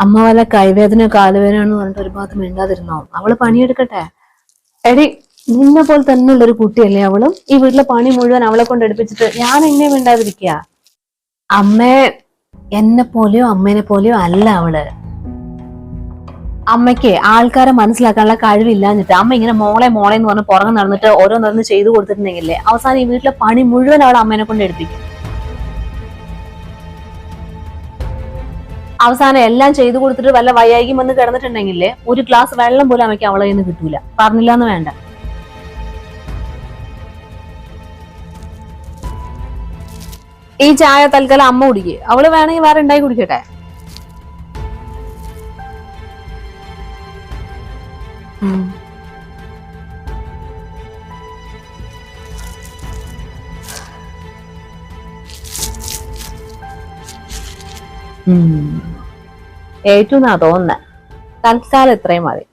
അമ്മ വല്ല കൈവേദന കാലുവേദന എന്ന് പറഞ്ഞിട്ട് ഒരു ഭാഗത്ത് മിണ്ടാതിരുന്നോ? അവള് പണിയെടുക്കട്ടെ. എടി, നിന്നെ പോലെ തന്നെയുള്ള ഒരു കുട്ടിയല്ലേ അവളും? ഈ വീട്ടിലെ പണി മുഴുവൻ അവളെ കൊണ്ട് എടുപ്പിച്ചിട്ട് ഞാൻ എന്നെ മിണ്ടാതിരിക്കുക? അമ്മേ, എന്നെ പോലെയോ അമ്മേനെ പോലെയോ അല്ല അവള്. അമ്മയ്ക്ക് ആൾക്കാരെ മനസ്സിലാക്കാനുള്ള കഴിവില്ലാഞ്ഞിട്ട് അമ്മ ഇങ്ങനെ മോളെ മോളെ എന്ന് പറഞ്ഞ് പുറകെ നടന്നിട്ട് ഓരോന്നോരോന്ന് ചെയ്തു കൊടുത്തിട്ടുണ്ടെങ്കിലേ അവസാനം ഈ വീട്ടിലെ പണി മുഴുവൻ അവൾ അമ്മേനെ കൊണ്ട് എടുപ്പിക്കും. അവസാനം എല്ലാം ചെയ്തു കൊടുത്തിട്ട് വല്ല വയ്യായിക്കും വന്ന് കിടന്നിട്ടുണ്ടെങ്കിലേ ഒരു ഗ്ലാസ് വെള്ളം പോലും അമ്മയ്ക്ക് അവളെ നിന്ന് കിട്ടൂല. പറഞ്ഞില്ലാന്ന് വേണ്ട. ഈ ചായ തൽക്കാലം അമ്മ കുടിക്കുക, അവള് വേണമെങ്കിൽ വേറെ ഉണ്ടായി കുടിക്കട്ടെ. ഏറ്റവും തോന്നുന്നത് തൽക്കാലം ഇത്രയും മതി.